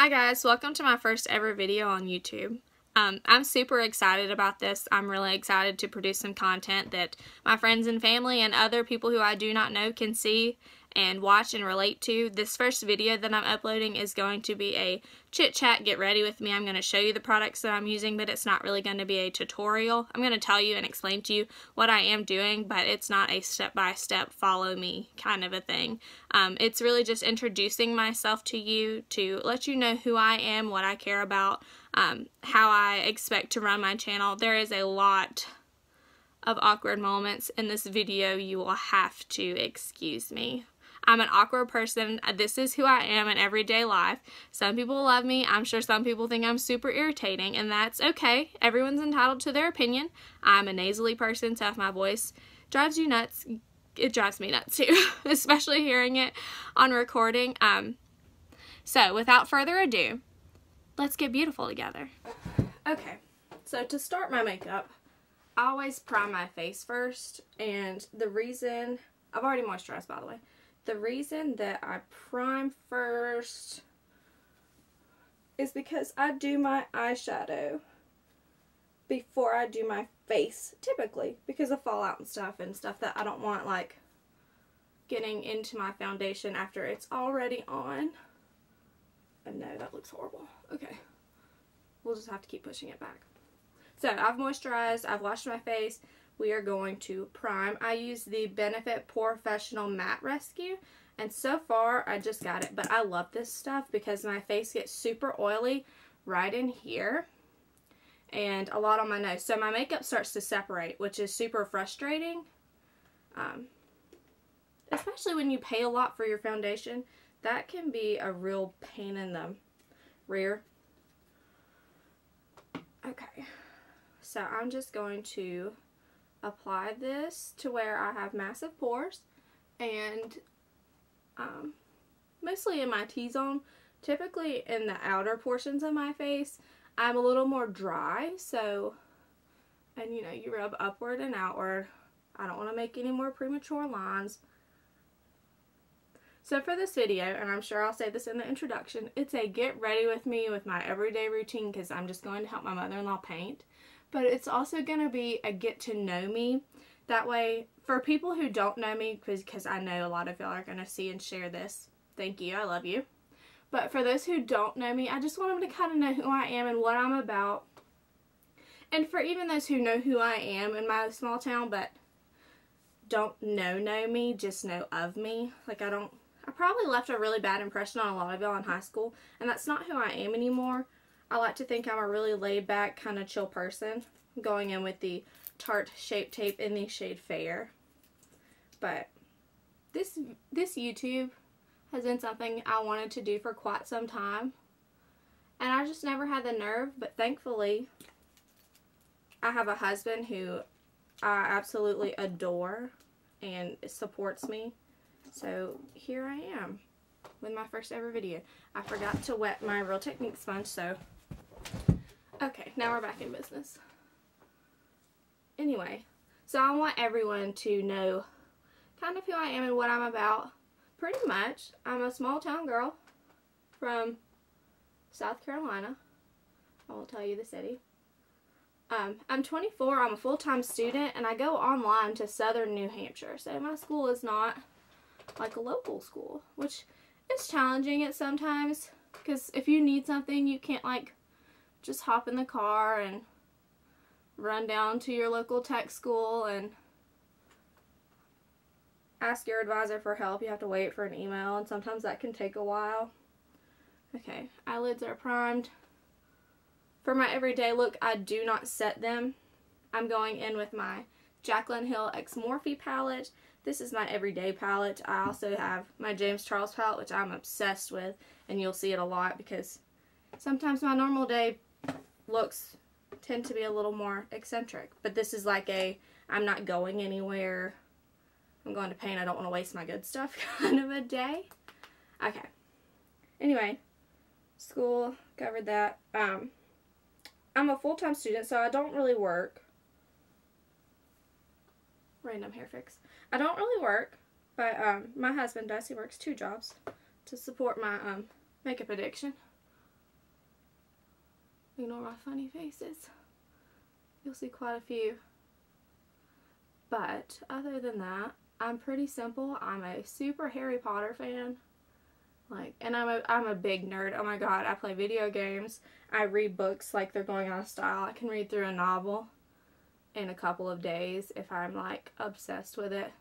Hi guys, welcome to my first ever video on YouTube. I'm super excited about this. I'm really excited to produce some content that my friends and family and other people who I do not know can see and watch and relate to. This first video that I'm uploading is going to be a chit chat, get ready with me. I'm going to show you the products that I'm using, but it's not really going to be a tutorial. I'm going to tell you and explain to you what I am doing, but it's not a step-by-step follow me kind of a thing. It's really just introducing myself to you to let you know who I am, what I care about, how I expect to run my channel. There is a lot of awkward moments in this video. You will have to excuse me. I'm an awkward person. This is who I am in everyday life. Some people love me. I'm sure some people think I'm super irritating, and that's okay. Everyone's entitled to their opinion. I'm a nasally person, so if my voice drives you nuts, it drives me nuts too, especially hearing it on recording. So without further ado, let's get beautiful together. Okay, so to start my makeup, I always prime my face first, and the reason, I've already moisturized by the way, the reason that I prime first is because I do my eyeshadow before I do my face, typically, because of fallout and stuff that I don't want, like, getting into my foundation after it's already on. And no, that looks horrible. Okay. We'll just have to keep pushing it back. So, I've moisturized, I've washed my face. We are going to prime. I use the Benefit Professional Matte Rescue, and so far I just got it, but I love this stuff because my face gets super oily right in here and a lot on my nose. So my makeup starts to separate, which is super frustrating, especially when you pay a lot for your foundation. That can be a real pain in the rear. Okay, so I'm just going to apply this to where I have massive pores, and mostly in my T-zone. Typically in the outer portions of my face, I'm a little more dry, so, and you know, you rub upward and outward. I don't want to make any more premature lines. So for this video, and I'm sure I'll say this in the introduction, it's a get ready with me with my everyday routine because I'm just going to help my mother-in-law paint. But it's also going to be a get to know me. That way, for people who don't know me, because I know a lot of y'all are going to see and share this, thank you, I love you. But for those who don't know me, I just want them to kind of know who I am and what I'm about. And for even those who know who I am in my small town, but don't know me, just know of me. Like I probably left a really bad impression on a lot of y'all in high school, and that's not who I am anymore. I like to think I'm a really laid-back, kind of chill person, going in with the Tarte Shape Tape in the shade Fair. But this YouTube has been something I wanted to do for quite some time, and I just never had the nerve, but thankfully I have a husband who I absolutely adore and supports me. So here I am with my first ever video. I forgot to wet my Real Technique sponge, so okay, now we're back in business. Anyway, so I want everyone to know kind of who I am and what I'm about. Pretty much, I'm a small town girl from South Carolina. I won't tell you the city. I'm 24, I'm a full-time student, and I go online to Southern New Hampshire. So my school is not like a local school, which is challenging at sometimes, because if you need something, you can't like just hop in the car and run down to your local tech school and ask your advisor for help. You have to wait for an email, and sometimes that can take a while. Okay, eyelids are primed. For my everyday look, I do not set them. I'm going in with my Jaclyn Hill X Morphe palette. This is my everyday palette. I also have my James Charles palette, which I'm obsessed with, and you'll see it a lot because sometimes my normal day looks tend to be a little more eccentric. But this is like a, I'm not going anywhere, I'm going to paint, I don't want to waste my good stuff kind of a day. Okay. Anyway, school, covered that. I'm a full-time student, so I don't really work. Random hair fix. I don't really work, but my husband does. He works 2 jobs to support my makeup addiction. Ignore my funny faces. You'll see quite a few. But other than that, I'm pretty simple. I'm a super Harry Potter fan. Like, and I'm a big nerd. Oh my god, I play video games. I read books like they're going out of style. I can read through a novel in a couple of days if I'm like obsessed with it.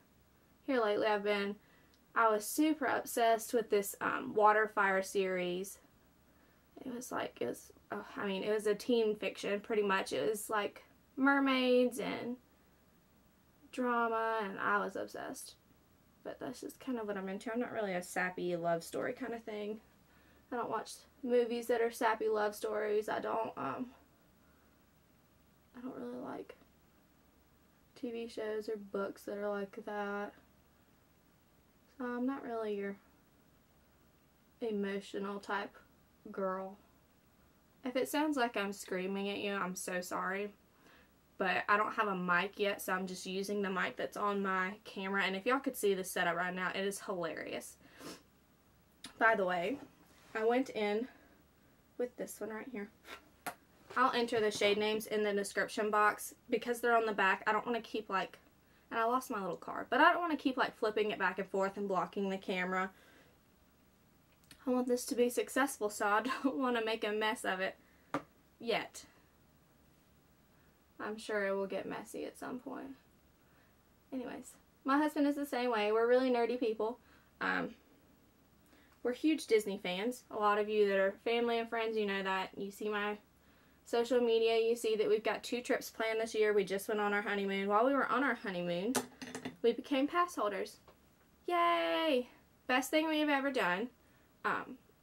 Here lately I was super obsessed with this Waterfire series. It was a teen fiction pretty much. It was like mermaids and drama, and I was obsessed. But that's just kind of what I'm into. I'm not really a sappy love story kind of thing. I don't watch movies that are sappy love stories. I don't really like TV shows or books that are like that. So I'm not really your emotional type girl. If it sounds like I'm screaming at you, I'm so sorry. But I don't have a mic yet, so I'm just using the mic that's on my camera. And if y'all could see the setup right now, it is hilarious. By the way, I went in with this one right here. I'll enter the shade names in the description box because they're on the back. I don't want to keep like, and I lost my little card, but I don't want to keep like flipping it back and forth and blocking the camera. I want this to be successful, so I don't want to make a mess of it yet. I'm sure it will get messy at some point. Anyways, my husband is the same way. We're really nerdy people. We're huge Disney fans. A lot of you that are family and friends, you know that. You see my social media, you see that we've got 2 trips planned this year. We just went on our honeymoon. While we were on our honeymoon, we became pass holders. Yay! Best thing we've ever done.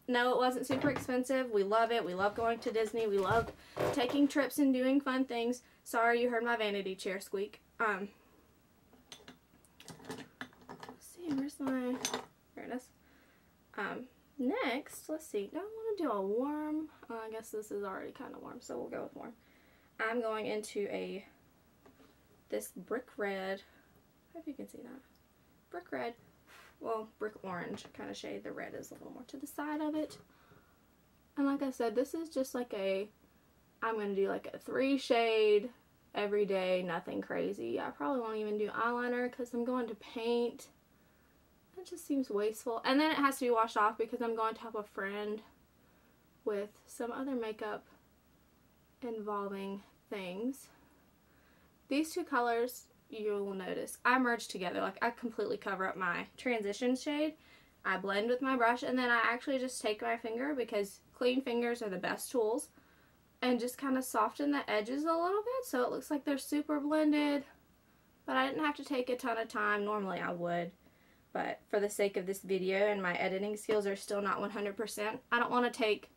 No, it wasn't super expensive. We love it. We love going to Disney. We love taking trips and doing fun things. Sorry you heard my vanity chair squeak. Let's see, where's my, there it is. Next, let's see, do I want to do a warm? I guess this is already kind of warm, so we'll go with warm. I'm going into this brick red, I hope you can see that, brick red, well, brick orange kind of shade. The red is a little more to the side of it. And like I said, this is just like I'm going to do like a 3 shade every day, nothing crazy. I probably won't even do eyeliner because I'm going to paint. It just seems wasteful. And then it has to be washed off because I'm going to help a friend with some other makeup involving things. These 2 colors, you will notice, I merge together. Like, I completely cover up my transition shade. I blend with my brush, and then I actually just take my finger, because clean fingers are the best tools, and just kind of soften the edges a little bit so it looks like they're super blended. But I didn't have to take a ton of time. Normally I would. But for the sake of this video, and my editing skills are still not 100%, I don't want to take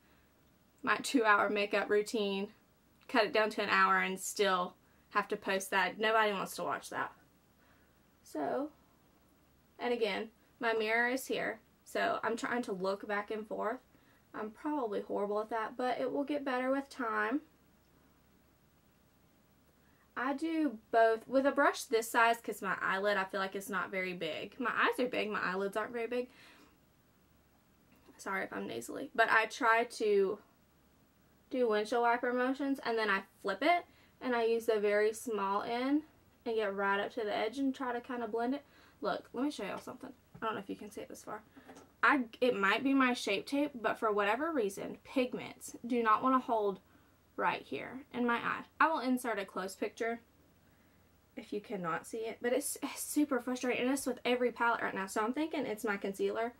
my 2-hour makeup routine, cut it down to an hour, and still have to post that. Nobody wants to watch that. So, and again, my mirror is here, so I'm trying to look back and forth. I'm probably horrible at that, but it will get better with time. I do both with a brush this size because my eyelid, I feel like it's not very big. My eyes are big, my eyelids aren't very big. Sorry if I'm nasally. But I try to do windshield wiper motions, and then I flip it, and I use the very small end and get right up to the edge and try to kind of blend it. Look, let me show y'all something. I don't know if you can see it this far. It might be my Shape Tape, but for whatever reason, pigments do not want to hold right here in my eye. I will insert a close picture if you cannot see it, but it's super frustrating, and it's with every palette right now. So I'm thinking it's my concealer,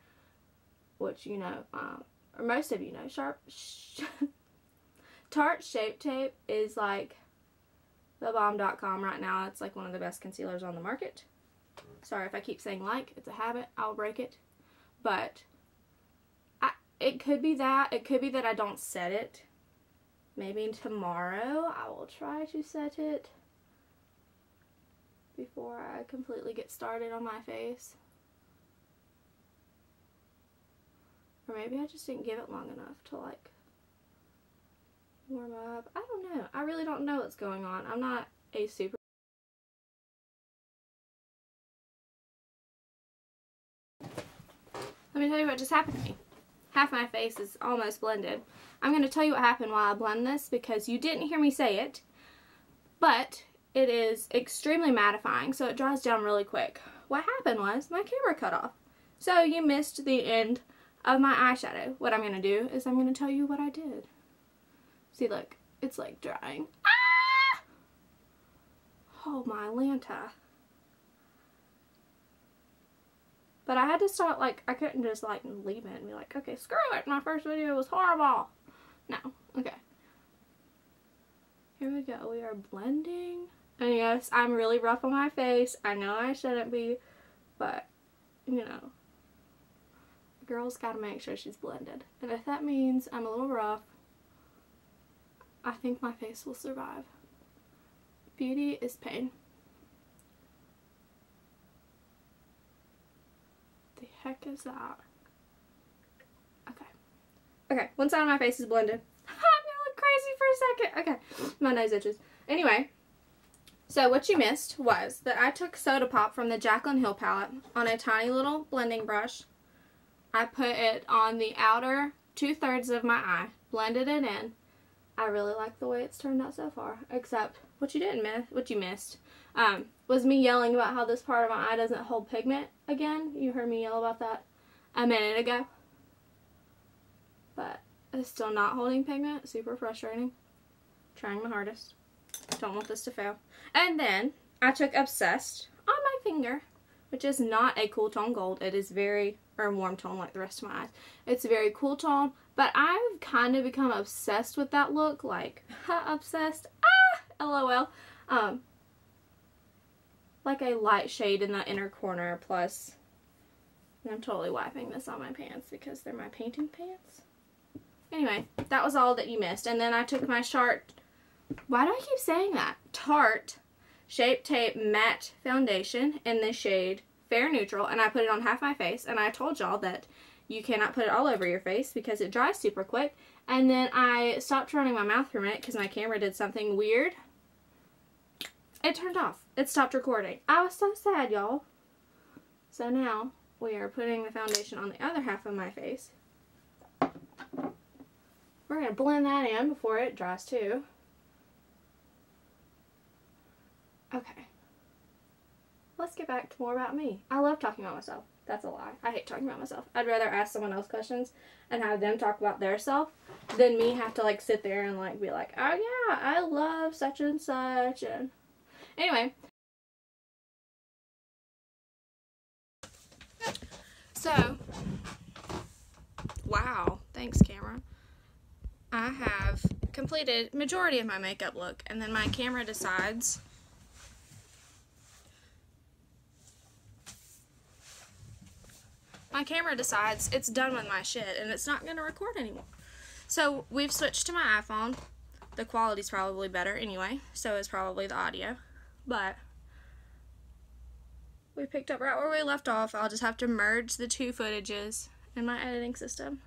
which you know, or most of you know, Tarte Shape Tape is like thebomb.com right now. It's like one of the best concealers on the market. Sorry if I keep saying like, it's a habit, I'll break it. But it could be that. It could be that I don't set it. Maybe tomorrow I will try to set it before I completely get started on my face. Or maybe I just didn't give it long enough to like warm up. I don't know. I really don't know what's going on. I'm not a super... Let me tell you what just happened to me. half my face is almost blended. I'm going to tell you what happened while I blend this because you didn't hear me say it, but it is extremely mattifying, so it dries down really quick. What happened was my camera cut off, so you missed the end of my eyeshadow. What I'm going to do is I'm going to tell you what I did. See, look, it's like drying. Ah! Oh my Lanta. But I had to start, like, I couldn't just, like, leave it and be like, okay, screw it, my first video was horrible. No, okay. Here we go, we are blending. And yes, I'm really rough on my face. I know I shouldn't be, but, you know, a girl's gotta make sure she's blended. And if that means I'm a little rough, I think my face will survive. Beauty is pain. The heck is that? Okay. Okay, one side of my face is blended. I'm gonna look crazy for a second. Okay, my nose itches. Anyway, so what you missed was that I took Soda Pop from the Jaclyn Hill palette on a tiny little blending brush. I put it on the outer 2/3 of my eye, blended it in. I really like the way it's turned out so far, except what you missed was me yelling about how this part of my eye doesn't hold pigment again. You heard me yell about that a minute ago. But it's still not holding pigment. Super frustrating. Trying my hardest. Don't want this to fail. And then I took Obsessed on my finger, which is not a cool tone gold. It is very, or warm tone like the rest of my eyes. It's a very cool tone, but I've kind of become obsessed with that look. Like, obsessed. Ah! LOL. Like a light shade in the inner corner, plus, and I'm totally wiping this on my pants because they're my painting pants. Anyway, that was all that you missed. And then I took my why do I keep saying that? Tarte Shape Tape Matte Foundation in the shade Fair Neutral, and I put it on half my face, and I told y'all that you cannot put it all over your face because it dries super quick. And then I stopped running my mouth for a minute because my camera did something weird. It turned off. It stopped recording. I was so sad, y'all. So now we are putting the foundation on the other half of my face. We're going to blend that in before it dries too. Okay. Let's get back to more about me. I love talking about myself. That's a lie. I hate talking about myself. I'd rather ask someone else questions and have them talk about their self than me have to like sit there and like be like, oh yeah, I love such and such. And anyway. So, wow. Thanks, camera. I have completed majority of my makeup look, and then my camera decides it's done with my shit and it's not going to record anymore. So we've switched to my iPhone. The quality's probably better anyway, so is probably the audio. But we picked up right where we left off. I'll just have to merge the two footages in my editing system,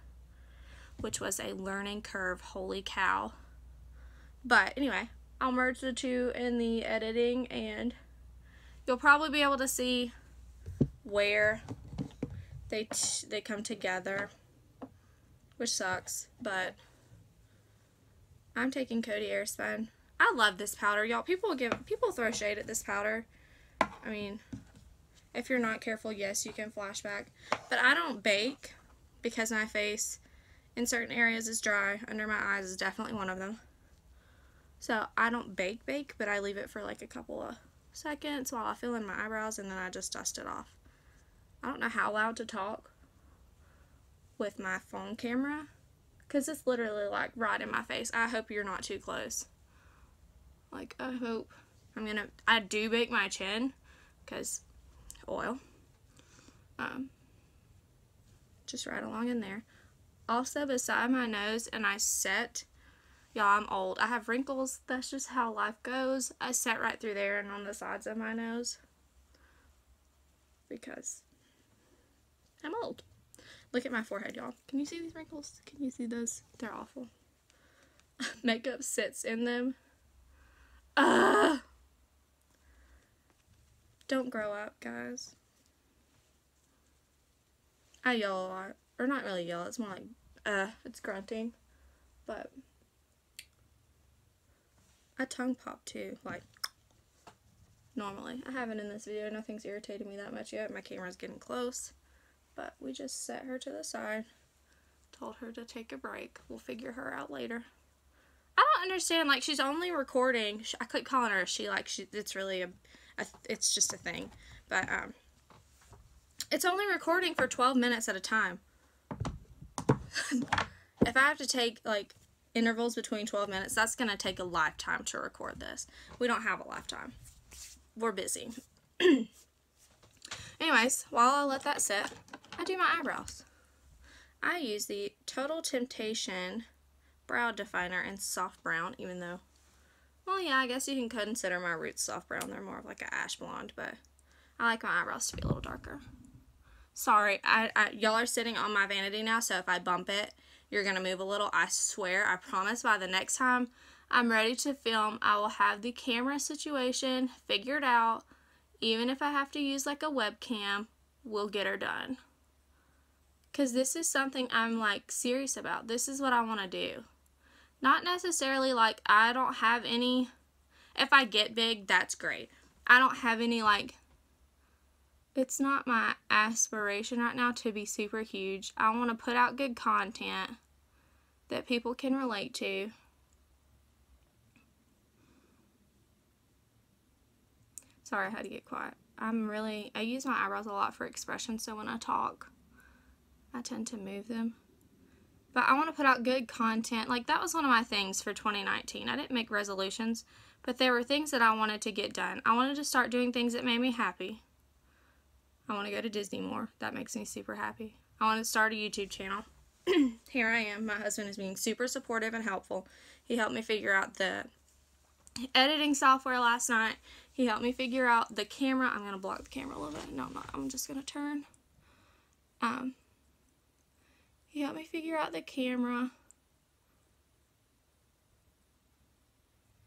which was a learning curve, holy cow. But anyway, I'll merge the two in the editing and you'll probably be able to see where they come together, which sucks, but I'm taking Coty Airspun. I love this powder, y'all. People throw shade at this powder. I mean, if you're not careful, yes, you can flashback. But I don't bake because my face in certain areas is dry. Under my eyes is definitely one of them. So I don't bake, but I leave it for like a couple of seconds while I fill in my eyebrows and then I just dust it off. I don't know how loud to talk with my phone camera because it's literally like right in my face. I hope you're not too close. Like, I hope. I do bake my chin because oil. Just right along in there. Also beside my nose, and I set, y'all, I'm old. I have wrinkles. That's just how life goes. I set right through there and on the sides of my nose because I'm old. Look at my forehead, y'all. Can you see these wrinkles? Can you see those? They're awful. Makeup sits in them. Don't grow up, guys. I yell a lot. or not really yell, it's more like, it's grunting, but I tongue pop too, like, normally. I haven't in this video, nothing's irritated me that much yet, my camera's getting close, but we just set her to the side, told her to take a break, we'll figure her out later. I don't understand, like, she's only recording, I keep calling her a she, like, it's really it's just a thing, but, it's only recording for 12 minutes at a time. If I have to take, like, intervals between 12 minutes, that's going to take a lifetime to record this. We don't have a lifetime. We're busy. Anyways, while I let that sit, I do my eyebrows. I use the Total Temptation Brow Definer in soft brown, even though, well, yeah, I guess you can consider my roots soft brown. They're more of like an ash blonde, but I like my eyebrows to be a little darker. Sorry, y'all are sitting on my vanity now, so if I bump it, you're going to move a little. I swear, I promise by the next time I'm ready to film, I will have the camera situation figured out. Even if I have to use like a webcam, we'll get her done. Because this is something I'm like serious about. This is what I want to do. Not necessarily like I don't have any, if I get big, that's great. I don't have any like, it's not my aspiration right now to be super huge. I want to put out good content that people can relate to. Sorry, I had to get quiet. I use my eyebrows a lot for expression, so when I talk, I tend to move them. But I want to put out good content. Like, that was one of my things for 2019. I didn't make resolutions, but there were things that I wanted to get done. I wanted to start doing things that made me happy. I want to go to Disney more. That makes me super happy. I want to start a YouTube channel. Here I am. My husband is being super supportive and helpful. He helped me figure out the editing software last night. He helped me figure out the camera. I'm going to block the camera a little bit. No, I'm not. I'm just going to turn. He helped me figure out the camera.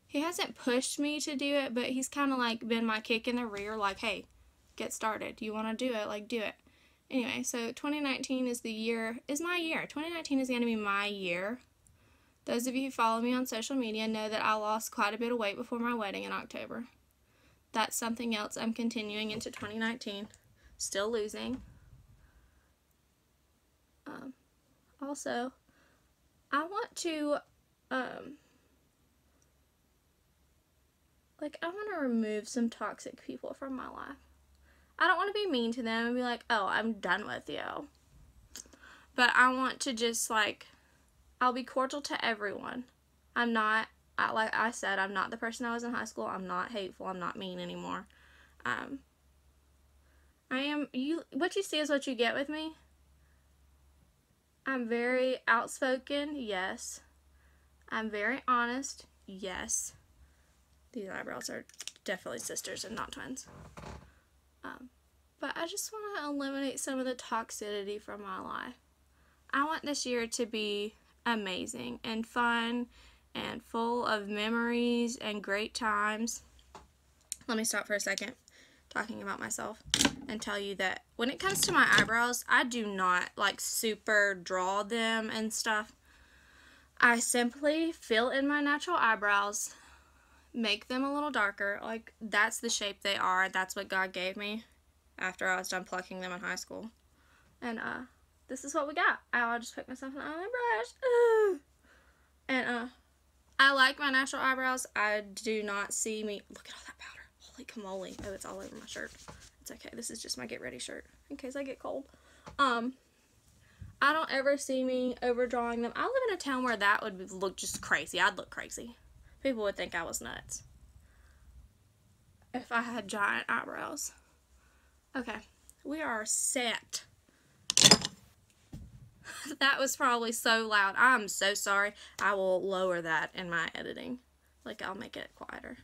He hasn't pushed me to do it, but he's kind of like been my kick in the rear, like, hey, get started. You want to do it? Like, do it. Anyway, so 2019 is my year. 2019 is going to be my year. Those of you who follow me on social media know that I lost quite a bit of weight before my wedding in October. That's something else I'm continuing into 2019. Still losing. Also, I want to, I want to remove some toxic people from my life. I don't want to be mean to them and be like, oh, I'm done with you. But I want to just, like, I'll be cordial to everyone. I'm not, like I said, I'm not the person I was in high school. I'm not hateful. I'm not mean anymore. What you see is what you get with me. I'm very outspoken, yes. I'm very honest, yes. These eyebrows are definitely sisters and not twins. But I just want to eliminate some of the toxicity from my life. I want this year to be amazing and fun and full of memories and great times. Let me stop for a second talking about myself and tell you that when it comes to my eyebrows, I do not like super draw them and stuff. I simply fill in my natural eyebrows, make them a little darker. Like, that's the shape they are. That's what God gave me after I was done plucking them in high school. And this is what we got. I'll just pick myself an eyeliner brush. And I like my natural eyebrows. I do not see me. Look at all that powder. Holy camole. Oh, it's all over my shirt. It's okay. This is just my get ready shirt in case I get cold. I don't ever see me overdrawing them. I live in a town where that would look just crazy. I'd look crazy. People would think I was nuts if I had giant eyebrows. Okay, we are set. That was probably so loud. I'm so sorry. I will lower that in my editing. Like, I'll make it quieter.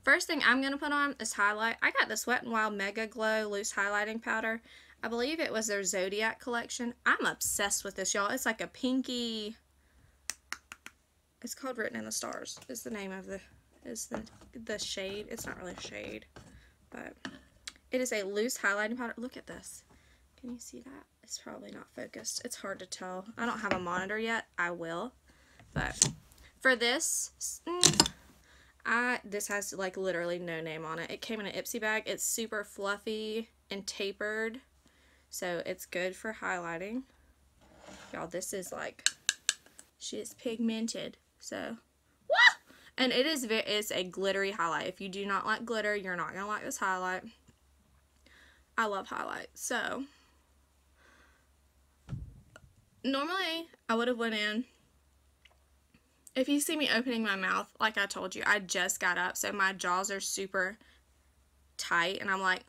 First thing I'm going to put on is highlight. I got the Wet n Wild Mega Glow Loose Highlighting Powder. I believe it was their Zodiac collection. I'm obsessed with this, y'all. It's like a pinky... It's called Written in the Stars. Is the name of the shade. It's not really a shade, but it is a loose highlighting powder. Look at this. Can you see that? It's probably not focused. It's hard to tell. I don't have a monitor yet. I will. But for this, this has like literally no name on it. It came in an Ipsy bag. It's super fluffy and tapered, so it's good for highlighting. Y'all, this is like, she is pigmented. So, and it's a glittery highlight. If you do not like glitter, you're not gonna like this highlight. I love highlight. So normally I would have went in. If you see me opening my mouth, like I told you, I just got up, so my jaws are super tight, and I'm like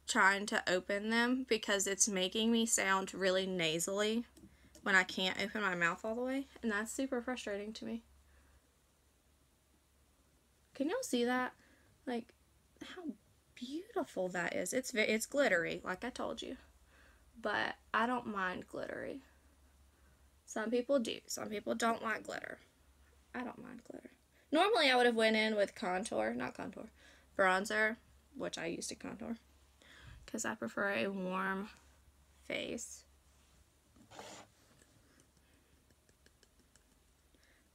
trying to open them because it's making me sound really nasally when I can't open my mouth all the way, and that's super frustrating to me. Can y'all see that? Like, how beautiful that is. It's glittery, like I told you, but I don't mind glittery. Some people do. Some people don't like glitter. I don't mind glitter. Normally I would have went in with bronzer, which I used to contour because I prefer a warm face.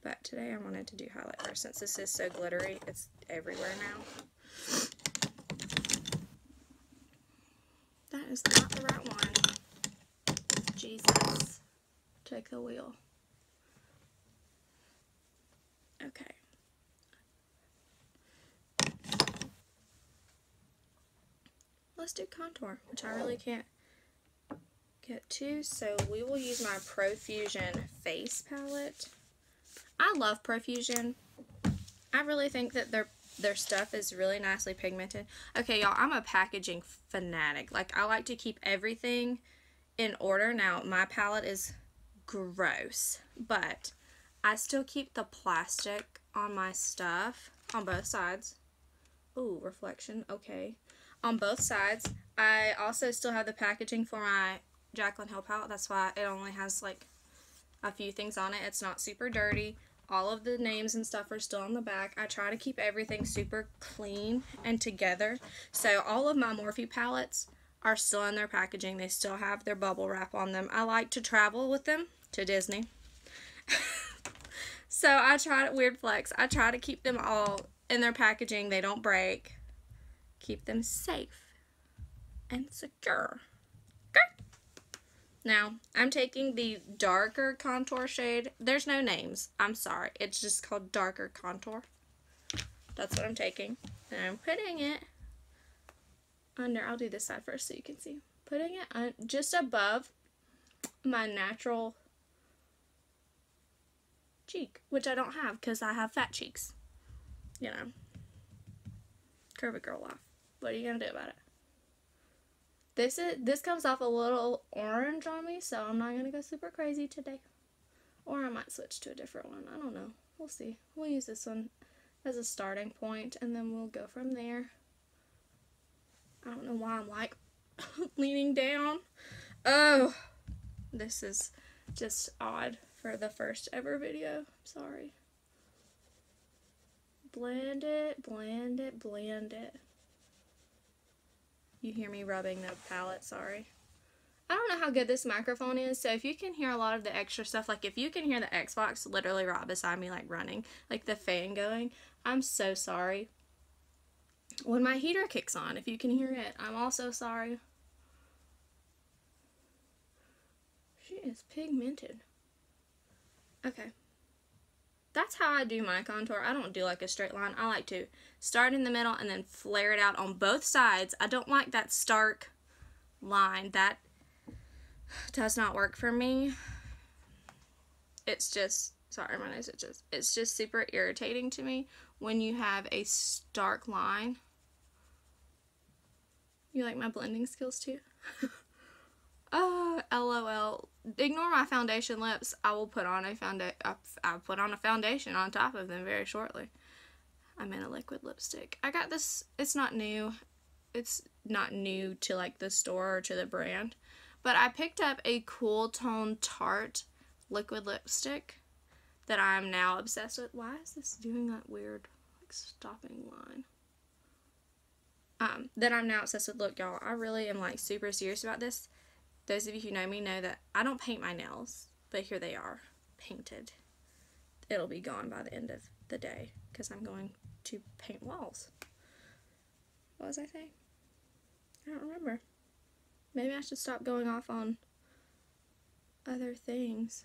But today I wanted to do highlight first since this is so glittery. It's everywhere now. That is not the right one. Jesus. Take the wheel. Okay. Let's do contour, which I really can't get to. So we will use my Profusion face palette. I love Profusion. I really think that their stuff is really nicely pigmented. Okay, y'all, I'm a packaging fanatic. Like, I like to keep everything in order. Now, my palette is gross, but I still keep the plastic on my stuff on both sides. Ooh, reflection. Okay. On both sides. I also still have the packaging for my Jaclyn Hill palette. That's why it only has like a few things on it. It's not super dirty. All of the names and stuff are still on the back. I try to keep everything super clean and together. So all of my Morphe palettes are still in their packaging. They still have their bubble wrap on them. I like to travel with them to Disney. So I try to, weird flex, I try to keep them all in their packaging. They don't break. Keep them safe and secure. Okay. Now, I'm taking the darker contour shade. There's no names. I'm sorry. It's just called darker contour. That's what I'm taking. And I'm putting it under, I'll do this side first so you can see. Putting it just above my natural cheek, which I don't have because I have fat cheeks. You know. Curvy girl life. What are you gonna do about it? This comes off a little orange on me, so I'm not gonna go super crazy today. Or I might switch to a different one. I don't know. We'll see. We'll use this one as a starting point, and then we'll go from there. I don't know why I'm like leaning down. Oh, this is just odd for the first ever video. Sorry. Blend it, blend it, blend it. You hear me rubbing the palette, sorry. I don't know how good this microphone is, so if you can hear a lot of the extra stuff, like if you can hear the Xbox literally right beside me, like running, like the fan going, I'm so sorry. When my heater kicks on, if you can hear it, I'm also sorry. She is pigmented. Okay. That's how I do my contour. I don't do like a straight line. I like to start in the middle and then flare it out on both sides. I don't like that stark line. That does not work for me. It's just, sorry, my nose itches. It's just super irritating to me when you have a stark line. You like my blending skills too? LOL. Ignore my foundation lips. I will put on a I'll put on a foundation on top of them very shortly. I'm in a liquid lipstick. I got this. It's not new. It's not new to like the store or to the brand. But I picked up a Cool Tone Tarte liquid lipstick that I'm now obsessed with. Why is this doing that weird like stopping line? That I'm now obsessed with. Look, y'all, I really am like super serious about this. those of you who know me know that I don't paint my nails, but here they are, painted. It'll be gone by the end of the day because I'm going to paint walls. What was I saying? I don't remember. Maybe I should stop going off on other things.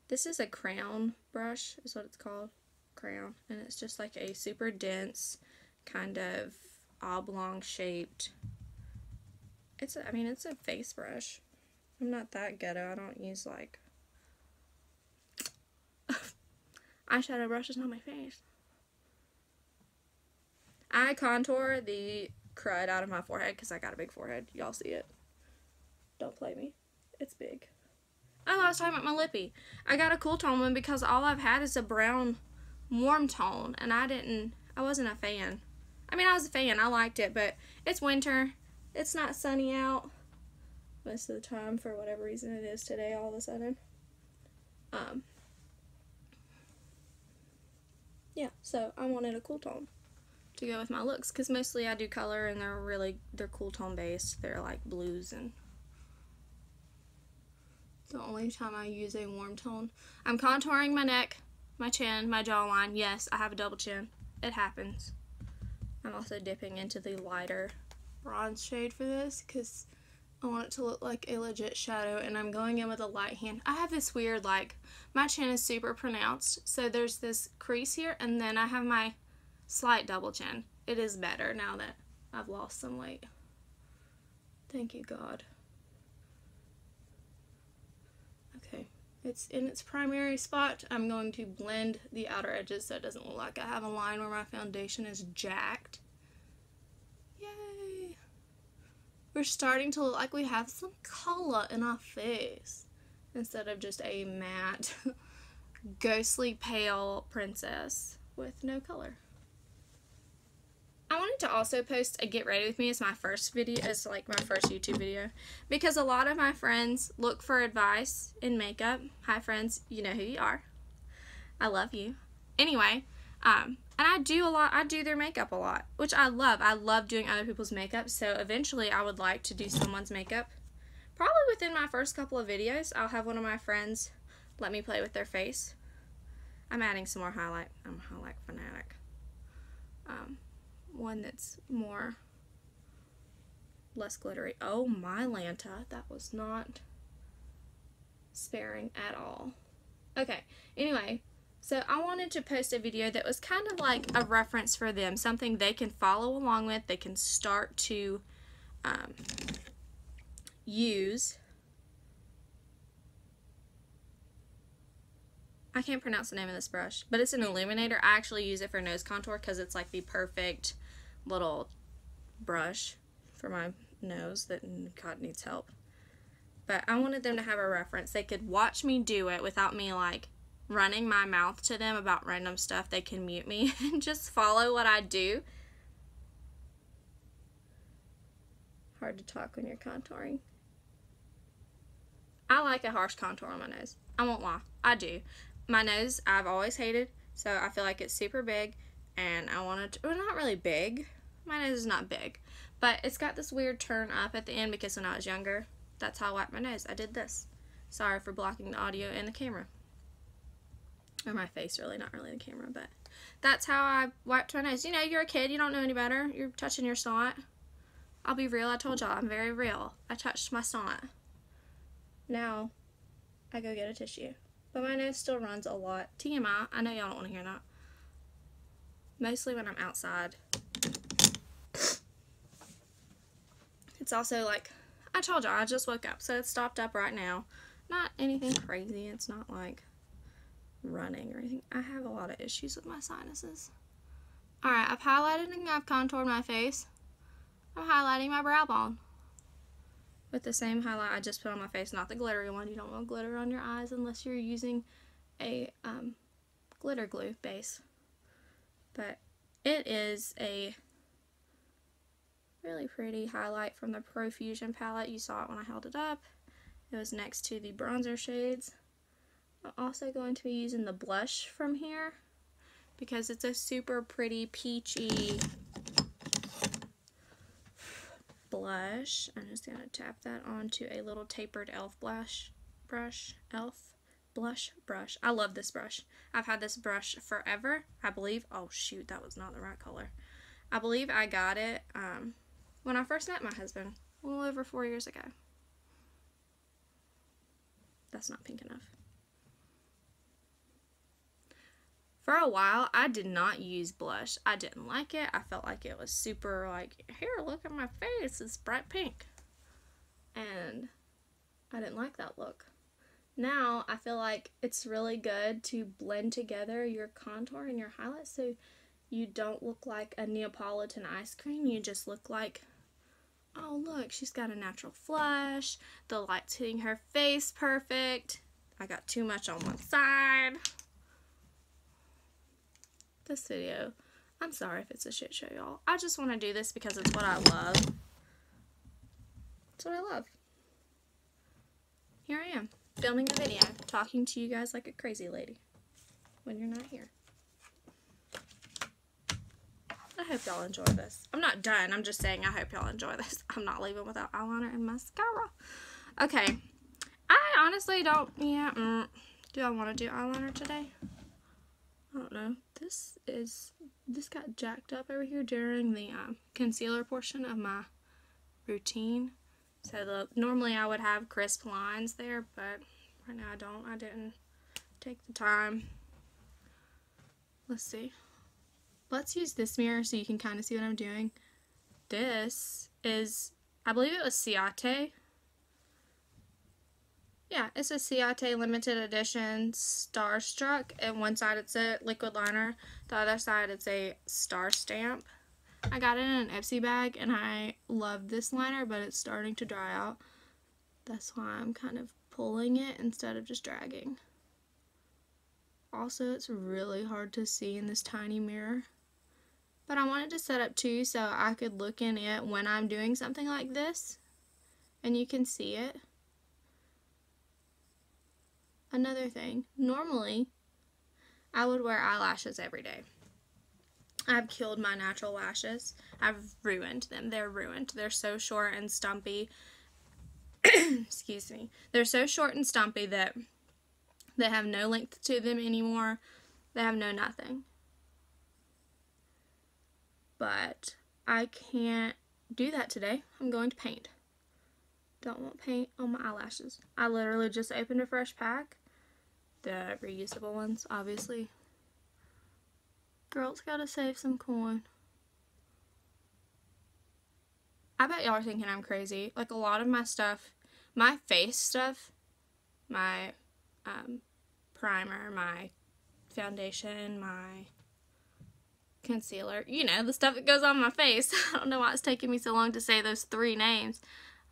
This is a crayon brush, is what it's called. Crayon. And it's just like a super dense, kind of oblong shaped. It's a face brush. I'm not that ghetto. I don't use like eyeshadow brushes on my face. I contour the crud out of my forehead because I got a big forehead. Y'all see it. Don't play me. It's big. Oh, I was talking about my lippy. I got a cool tone one because all I've had is a brown warm tone, and I wasn't a fan. I mean, I was a fan. I liked it, but it's winter. It's not sunny out most of the time for whatever reason it is today all of a sudden. Yeah, so I wanted a cool tone to go with my looks because mostly I do color and they're cool tone based. They're like blues, and the only time I use a warm tone. I'm contouring my neck, my chin, my jawline. Yes, I have a double chin. It happens. I'm also dipping into the lighter bronze shade for this because I want it to look like a legit shadow, and I'm going in with a light hand. I have this weird, like, my chin is super pronounced, so there's this crease here, and then I have my slight double chin. It is better now that I've lost some weight. Thank you, God. Okay, it's in its primary spot. I'm going to blend the outer edges so it doesn't look like I have a line where my foundation is jacked. Yay! We're starting to look like we have some color in our face instead of just a matte, ghostly pale princess with no color. I wanted to also post a get ready with me as my first video, as like my first YouTube video, because a lot of my friends look for advice in makeup. Hi friends, you know who you are. I love you. Anyway, and I do their makeup a lot, which I love. I love doing other people's makeup, so eventually I would like to do someone's makeup. Probably within my first couple of videos, I'll have one of my friends let me play with their face. I'm adding some more highlight. I'm a highlight fanatic. One that's less glittery. Oh my Lanta, that was not sparing at all. Okay, anyway, so I wanted to post a video that was kind of like a reference for them, something they can follow along with, they can start to use. I can't pronounce the name of this brush, but it's an illuminator. I actually use it for nose contour because it's like the perfect little brush for my nose that God needs help. But I wanted them to have a reference. They could watch me do it without me like running my mouth to them about random stuff. They can mute me and just follow what I do. Hard to talk when you're contouring. I like a harsh contour on my nose. I won't lie. I do. My nose, I've always hated, so I feel like it's super big, and I want it to, well, not really big. My nose is not big, but it's got this weird turn up at the end because when I was younger, that's how I wiped my nose. I did this. Sorry for blocking the audio and the camera. Or my face, really, not really the camera, but that's how I wiped my nose. You know, you're a kid, you don't know any better. You're touching your snot. I'll be real, I told y'all, I'm very real. I touched my snot. Now, I go get a tissue. But my nose still runs a lot. TMI, I know y'all don't want to hear that. Mostly when I'm outside. It's also like, I told y'all, I just woke up, so it's stopped up right now. Not anything crazy. It's not like running or anything. I have a lot of issues with my sinuses. Alright, I've highlighted and I've contoured my face. I'm highlighting my brow bone with the same highlight I just put on my face, not the glittery one. You don't want glitter on your eyes unless you're using a glitter glue base. But it is a really pretty highlight from the Profusion palette. You saw it when I held it up. It was next to the bronzer shades. I'm also going to be using the blush from here because it's a super pretty peachy blush. I'm just going to tap that onto a little tapered e.l.f. blush brush. I love this brush. I've had this brush forever, I believe. Oh shoot, that was not the right color. I believe I got it when I first met my husband, a little over 4 years ago. That's not pink enough. For a while, I did not use blush. I didn't like it. I felt like it was super like, here, look at my face, it's bright pink. And I didn't like that look. Now, I feel like it's really good to blend together your contour and your highlights so you don't look like a Neapolitan ice cream. You just look like, oh look, she's got a natural flush. The light's hitting her face perfect. I got too much on one side. This video, I'm sorry if it's a shit show, y'all. I just want to do this because it's what I love. It's what I love. Here I am, filming a video, talking to you guys like a crazy lady when you're not here. I hope y'all enjoy this. I'm not done. I'm just saying I hope y'all enjoy this. I'm not leaving without eyeliner and mascara. Okay. I honestly don't, do I want to do eyeliner today? I don't know. This got jacked up over here during the concealer portion of my routine. So normally I would have crisp lines there, but right now I don't. I didn't take the time. Let's see. Let's use this mirror so you can kind of see what I'm doing. This is, I believe it was Ciate. Yeah, it's a Ciate limited edition Starstruck. And one side it's a liquid liner. The other side it's a star stamp. I got it in an Ipsy bag and I love this liner, but it's starting to dry out. That's why I'm kind of pulling it instead of just dragging. Also, it's really hard to see in this tiny mirror. But I wanted to set up two so I could look in it when I'm doing something like this. And you can see it. Another thing, normally I would wear eyelashes every day. I've killed my natural lashes. I've ruined them. They're ruined. They're so short and stumpy. Excuse me. They're so short and stumpy that they have no length to them anymore. They have no nothing. But I can't do that today. I'm going to paint. Don't want paint on my eyelashes. I literally just opened a fresh pack. The reusable ones, obviously. Girl's gotta save some coin. I bet y'all are thinking I'm crazy. Like, a lot of my stuff, my face stuff, my primer, my foundation, my concealer, you know, the stuff that goes on my face. I don't know why it's taking me so long to say those 3 names.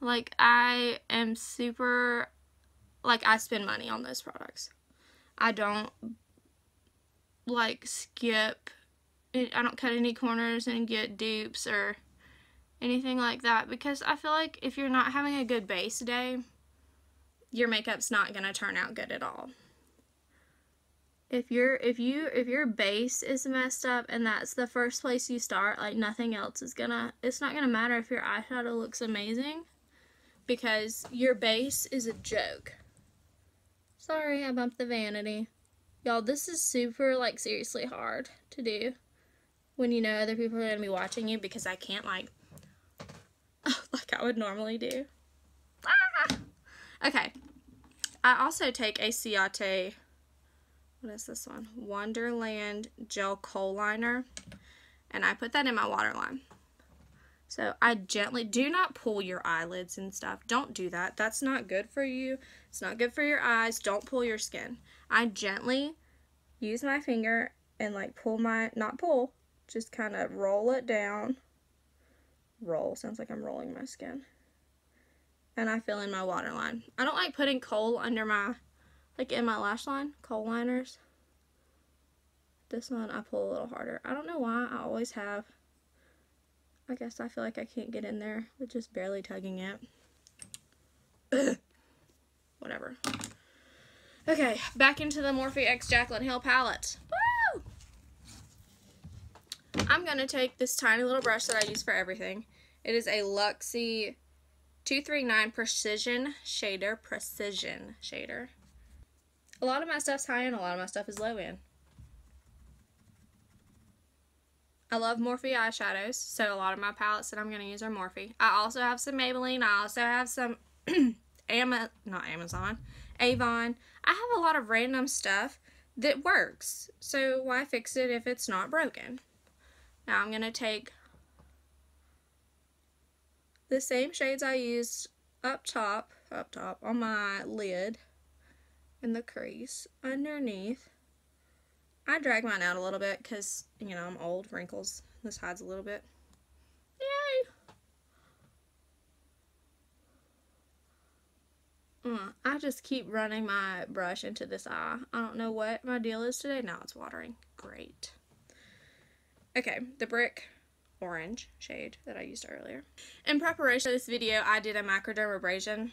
Like, I am super, like, I spend money on those products. I don't, like, skip, I don't cut any corners and get dupes or anything like that, because I feel like if you're not having a good base day, your makeup's not going to turn out good at all. If your base is messed up and that's the first place you start, like, nothing else is it's not gonna matter if your eyeshadow looks amazing, because your base is a joke. Sorry, I bumped the vanity. Y'all, this is super, like, seriously hard to do when you know other people are gonna be watching you, because I can't, like I would normally do. Ah! Okay. I also take a Ciate, what is this one? Wonderland Gel Kohl Liner, and I put that in my waterline. So I gently, do not pull your eyelids and stuff. Don't do that. That's not good for you. It's not good for your eyes. Don't pull your skin. I gently use my finger and, like, pull my, not pull, just kind of roll it down. Roll, sounds like I'm rolling my skin. And I fill in my waterline. I don't like putting kohl under my, like, in my lash line, kohl liners. This one I pull a little harder. I don't know why. I always have. I guess I feel like I can't get in there with just barely tugging it. Ugh. Whatever. Okay, back into the Morphe X Jaclyn Hill palette. Woo! I'm going to take this tiny little brush that I use for everything. It is a Luxie 239 Precision Shader. A lot of my stuff's high end, a lot of my stuff is low end. I love Morphe eyeshadows, so a lot of my palettes that I'm going to use are Morphe. I also have some Maybelline. I also have some Avon. I have a lot of random stuff that works, so why fix it if it's not broken? Now I'm going to take the same shades I used up top on my lid in the crease underneath. I drag mine out a little bit because, you know, I'm old, wrinkles. This hides a little bit. Yay! I just keep running my brush into this eye. I don't know what my deal is today. Now it's watering. Great. Okay, the Brick Orange shade that I used earlier. In preparation for this video, I did a microdermabrasion.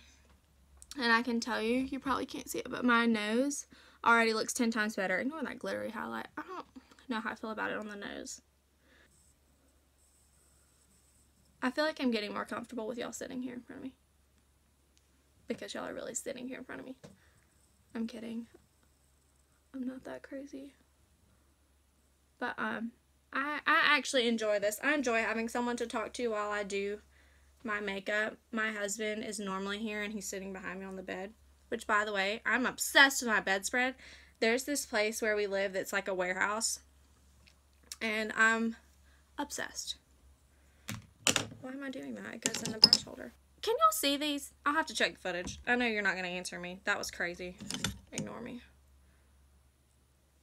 And I can tell you, you probably can't see it, but my nose already looks 10 times better. Ignore that glittery highlight. I don't know how I feel about it on the nose. I feel like I'm getting more comfortable with y'all sitting here in front of me. Because y'all are really sitting here in front of me. I'm kidding. I'm not that crazy. But, I actually enjoy this. I enjoy having someone to talk to while I do my makeup. My husband is normally here and he's sitting behind me on the bed. Which, by the way, I'm obsessed with my bedspread. There's this place where we live that's like a warehouse. And I'm obsessed. Why am I doing that? It goes in the brush holder. Can y'all see these? I'll have to check the footage. I know you're not going to answer me. That was crazy. Ignore me.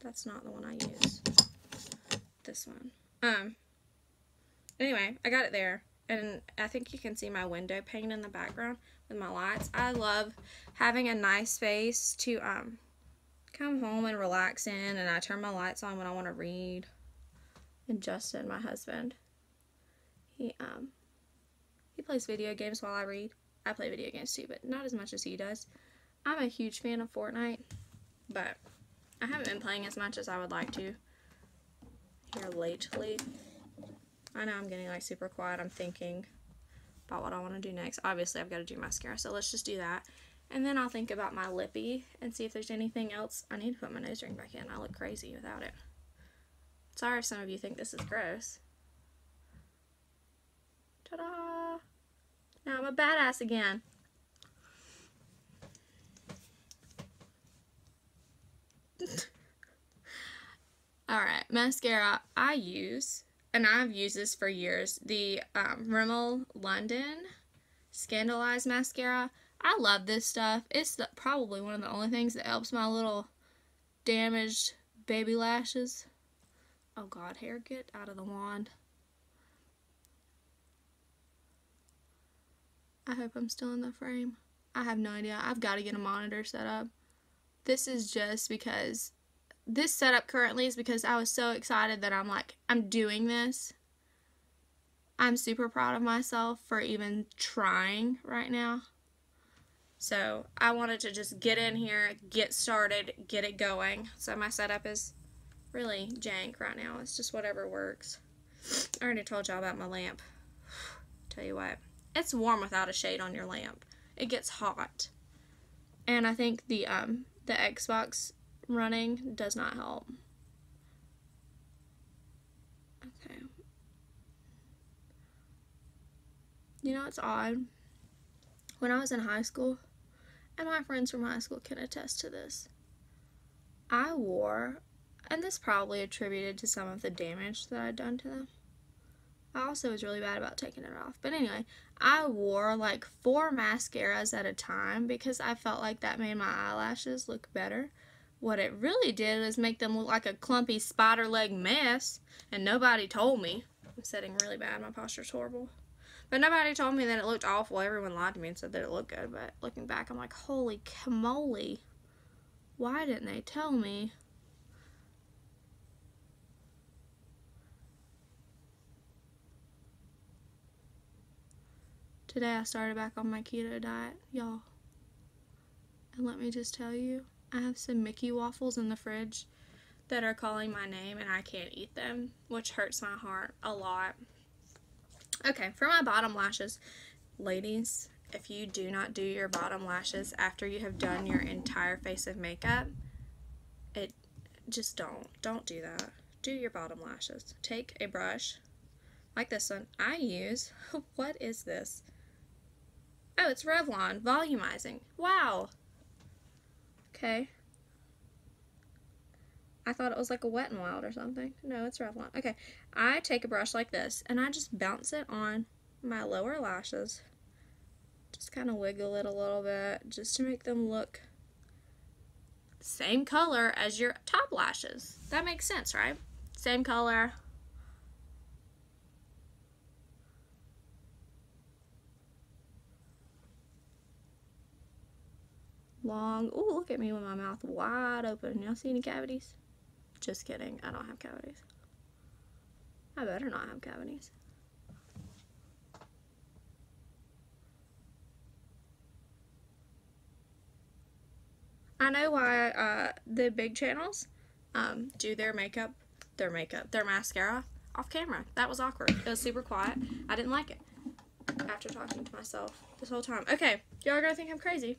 That's not the one I use. This one. Anyway, I got it there. And I think you can see my window pane in the background with my lights. I love having a nice space to come home and relax in, and I turn my lights on when I want to read. And Justin, my husband, he plays video games while I read. I play video games too, but not as much as he does. I'm a huge fan of Fortnite, but I haven't been playing as much as I would like to here lately. I know I'm getting like super quiet. I'm thinking about what I want to do next. Obviously, I've got to do mascara, so let's just do that. And then I'll think about my lippy and see if there's anything else. I need to put my nose ring back in. I look crazy without it. Sorry if some of you think this is gross. Ta-da! Now I'm a badass again. Alright, mascara I use, and I've used this for years, the Rimmel London Scandalized Mascara. I love this stuff. It's probably one of the only things that helps my little damaged baby lashes. Oh god, hair, get out of the wand. I hope I'm still in the frame. I have no idea. I've got to get a monitor set up. This is just because... This setup currently is because I was so excited that I'm doing this. I'm super proud of myself for even trying right now. So I wanted to just get in here, get started, get it going. So my setup is really jank right now. It's just whatever works. I already told y'all about my lamp. Tell you what, it's warm without a shade on your lamp. It gets hot. And I think the Xbox running does not help. Okay. You know, it's odd. When I was in high school, and my friends from high school can attest to this, I wore, and this probably attributed to some of the damage that I'd done to them. I also was really bad about taking it off. But anyway, I wore like 4 mascaras at a time because I felt like that made my eyelashes look better. What it really did was make them look like a clumpy spider leg mess, and nobody told me. I'm sitting really bad, my posture's horrible. But nobody told me that it looked awful. Everyone lied to me and said that it looked good, but looking back, I'm like, holy camole. Why didn't they tell me? Today I started back on my keto diet, y'all. And let me just tell you, I have some Mickey waffles in the fridge that are calling my name and I can't eat them, which hurts my heart a lot. Okay, for my bottom lashes, ladies, if you do not do your bottom lashes after you have done your entire face of makeup, just don't do that. Do your bottom lashes. Take a brush like this one. I use, what is this? Oh, it's Revlon Volumizing. Wow. Okay. I thought it was like a Wet n Wild or something. No, it's Revlon. Okay. I take a brush like this and I just bounce it on my lower lashes. Just kind of wiggle it a little bit just to make them look same color as your top lashes. That makes sense, right? Same color. Long. Ooh, look at me with my mouth wide open. Y'all see any cavities? Just kidding. I don't have cavities. I better not have cavities. I know why the big channels do their mascara off camera. That was awkward. It was super quiet. I didn't like it after talking to myself this whole time. Okay, y'all are gonna think I'm crazy.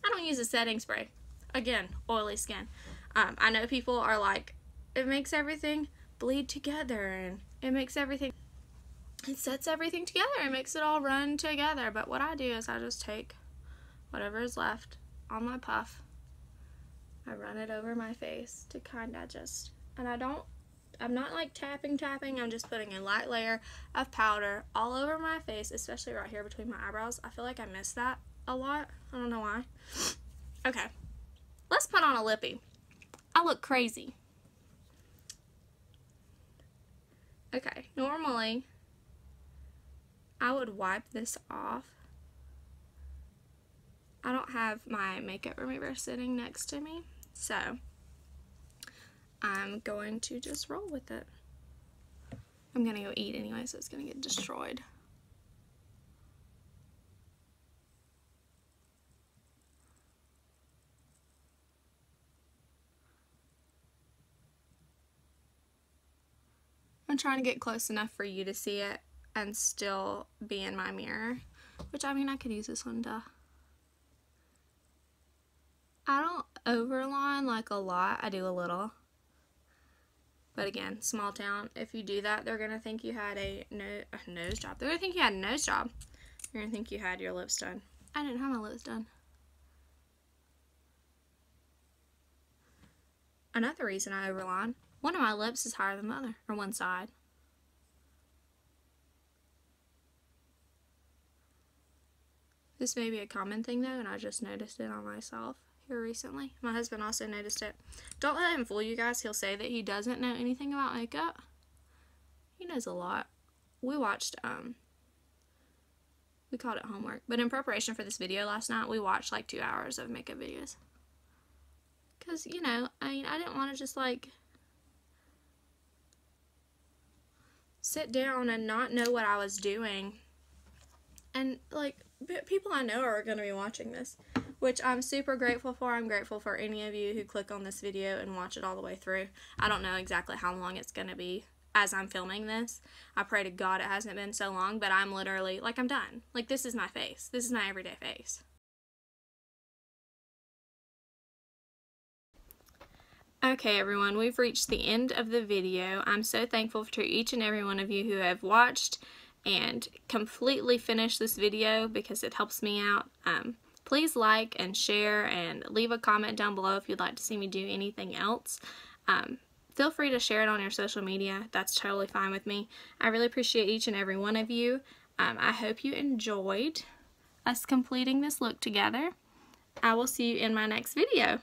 I don't use a setting spray. Again, oily skin. I know people are like, it makes everything bleed together and it sets everything together and makes it all run together. But what I do is I just take whatever is left on my puff. I run it over my face to kind of just, and I'm not like tapping, I'm just putting a light layer of powder all over my face, especially right here between my eyebrows. I feel like I miss that a lot. I don't know why. Okay, let's put on a lippy. I look crazy. Okay, normally I would wipe this off. I don't have my makeup remover sitting next to me, so I'm going to just roll with it. I'm gonna go eat anyway, so it's gonna get destroyed. I'm trying to get close enough for you to see it and still be in my mirror, which, I mean, I could use this one to... I don't overline like a lot. I do a little. But again, small town. If you do that, they're going to think you had a nose job. They're going to think you had a nose job. They're going to think you had your lips done. I didn't have my lips done. Another reason I overline, one of my lips is higher than the other, or one side. This may be a common thing though, and I just noticed it on myself here recently. My husband also noticed it. Don't let him fool you guys. He'll say that he doesn't know anything about makeup. He knows a lot. We watched, we called it homework, but in preparation for this video last night, we watched like 2 hours of makeup videos. Because, you know, I mean, I didn't want to just like sit down and not know what I was doing. And like, people I know are going to be watching this, which I'm super grateful for. I'm grateful for any of you who click on this video and watch it all the way through. I don't know exactly how long it's going to be as I'm filming this. I pray to God it hasn't been so long, but I'm literally, like, I'm done. Like, this is my face. This is my everyday face. Okay, everyone, we've reached the end of the video. I'm so thankful to each and every one of you who have watched and completely finished this video because it helps me out. Please like and share and leave a comment down below if you'd like to see me do anything else. Feel free to share it on your social media. That's totally fine with me. I really appreciate each and every one of you. I hope you enjoyed us completing this look together. I will see you in my next video.